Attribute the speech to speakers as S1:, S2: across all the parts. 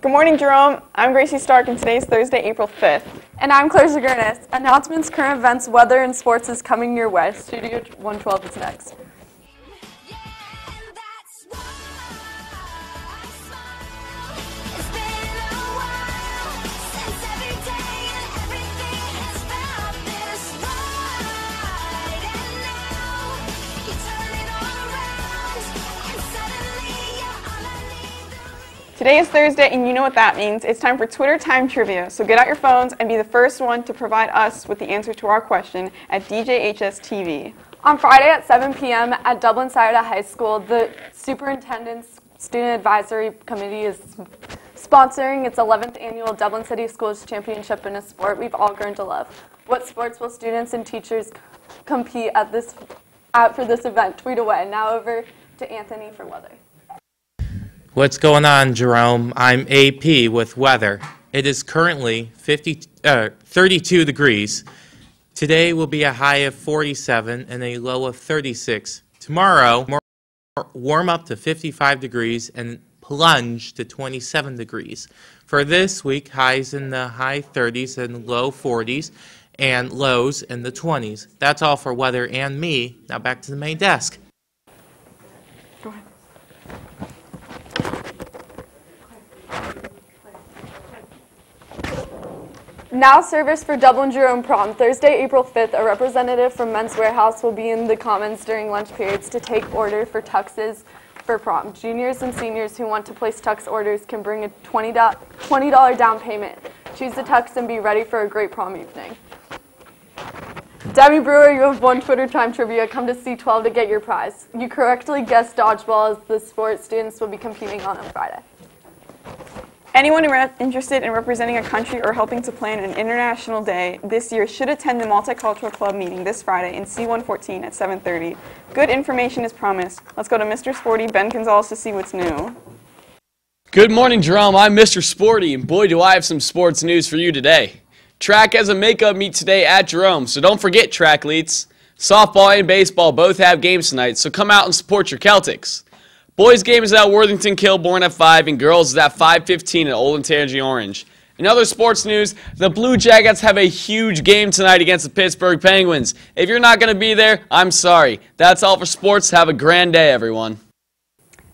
S1: Good morning, Jerome. I'm Gracie Stark, and today's Thursday, April 5th.
S2: And I'm Claire Zagurnis. Announcements, current events, weather, and sports is coming your way. Studio 112 is next.
S1: Today is Thursday, and you know what that means. It's time for Twitter Time Trivia. So get out your phones and be the first one to provide us with the answer to our question at DJHS TV.
S2: On Friday at 7 p.m. at Dublin Scioto High School, the Superintendent's Student Advisory Committee is sponsoring its 11th annual Dublin City Schools Championship in a sport we've all grown to love. What sports will students and teachers compete at for this event? Tweet away. Now over to Anthony for weather.
S3: What's going on, Jerome? I'm AP with weather. It is currently 32 degrees. Today will be a high of 47 and a low of 36. Tomorrow, warm up to 55 degrees and plunge to 27 degrees. For this week, highs in the high 30s and low 40s and lows in the 20s. That's all for weather and me. Now back to the main desk.
S2: Go ahead. Now service for Dublin Jerome prom. Thursday, April 5th, a representative from Men's Warehouse will be in the Commons during lunch periods to take order for tuxes for prom. Juniors and seniors who want to place tux orders can bring a $20 down payment. Choose the tux and be ready for a great prom evening. Debbie Brewer, you have won Twitter Time Trivia. Come to C12 to get your prize. You correctly guessed dodgeball as the sport students will be competing on Friday.
S1: Anyone interested in representing a country or helping to plan an international day this year should attend the Multicultural Club meeting this Friday in C114 at 7:30. Good information is promised. Let's go to Mr. Sporty, Ben Gonzalez, to see what's new.
S4: Good morning, Jerome. I'm Mr. Sporty, and boy, do I have some sports news for you today. Track has a makeup meet today at Jerome, so don't forget, trackleets. Softball and baseball both have games tonight, so come out and support your Celtics. Boys game is at Worthington Kilbourne at 5, and girls is at 5:15 at Olentangy Orange. In other sports news, the Blue Jackets have a huge game tonight against the Pittsburgh Penguins. If you're not going to be there, I'm sorry. That's all for sports. Have a grand day, everyone.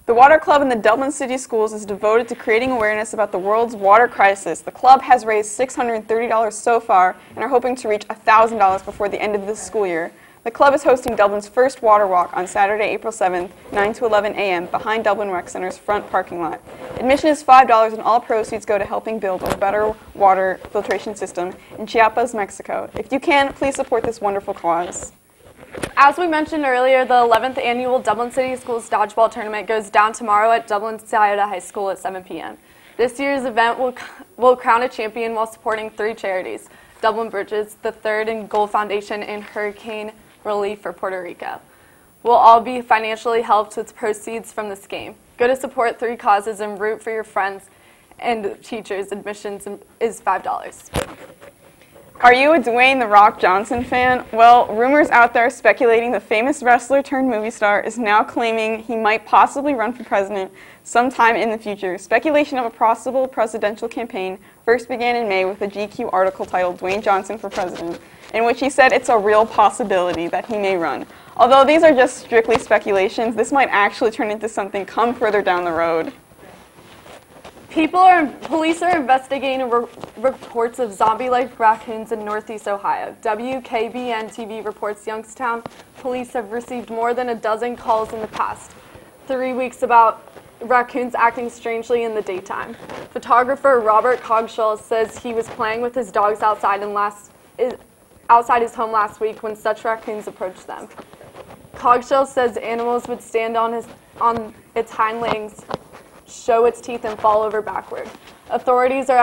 S1: The Water Club in the Dublin City Schools is devoted to creating awareness about the world's water crisis. The club has raised $630 so far and are hoping to reach $1,000 before the end of this school year. The club is hosting Dublin's first water walk on Saturday, April 7th, 9 to 11 a.m. behind Dublin Rec Center's front parking lot. Admission is $5 and all proceeds go to helping build a better water filtration system in Chiapas, Mexico. If you can, please support this wonderful cause.
S2: As we mentioned earlier, the 11th annual Dublin City Schools Dodgeball Tournament goes down tomorrow at Dublin Scioto High School at 7 p.m. This year's event will crown a champion while supporting 3 charities: Dublin Bridges, the Third and Goal Foundation, and Hurricane Relief for Puerto Rico. Will all be financially helped with proceeds from this game. Go to support 3 causes and root for your friends and teachers. Admissions is $5.
S1: Are you a Dwayne "The Rock" Johnson fan? Well, rumors out there speculating the famous wrestler turned movie star is now claiming he might possibly run for president sometime in the future. Speculation of a possible presidential campaign first began in May with a GQ article titled "Dwayne Johnson for President," in which he said it's a real possibility that he may run. Although these are just strictly speculations, this might actually turn into something come further down the road.
S2: Police are investigating reports of zombie-like raccoons in Northeast Ohio. WKBN-TV reports Youngstown police have received more than a dozen calls in the past 3 weeks about raccoons acting strangely in the daytime. Photographer Robert Cogshaw says he was playing with his dogs outside his home last week when such raccoons approached them. Cogshaw says animals would stand on its hind legs, show its teeth, and fall over backward. Authorities are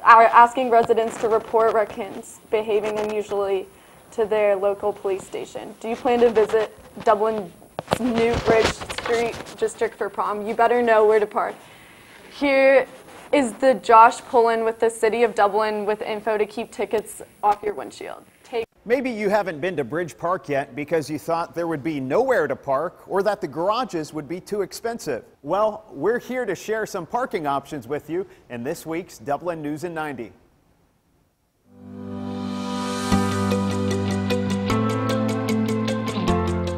S2: asking residents to report raccoons behaving unusually to their local police station. Do you plan to visit Dublin's New Bridge Street District for prom? You better know where to park. Here is the Josh Pullen with the City of Dublin with info to keep tickets off your windshield.
S5: Maybe you haven't been to Bridge Park yet because you thought there would be nowhere to park or that the garages would be too expensive. Well, we're here to share some parking options with you in this week's Dublin News in 90.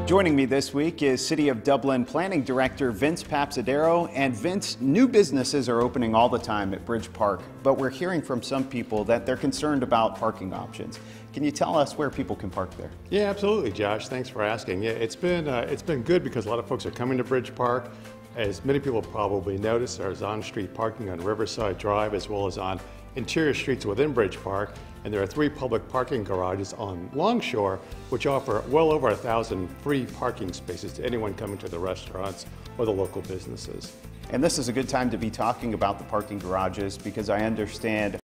S5: Joining me this week is City of Dublin Planning Director Vince Papsadero. And Vince, new businesses are opening all the time at Bridge Park, but we're hearing from some people that they're concerned about parking options. Can you tell us where people can park there?
S6: Yeah, absolutely, Josh. Thanks for asking. Yeah, it's been good because a lot of folks are coming to Bridge Park. As many people probably noticed, there's on-street parking on Riverside Drive as well as on interior streets within Bridge Park. And there are 3 public parking garages on Longshore, which offer well over 1,000 free parking spaces to anyone coming to the restaurants or the local businesses.
S5: And this is a good time to be talking about the parking garages because I understand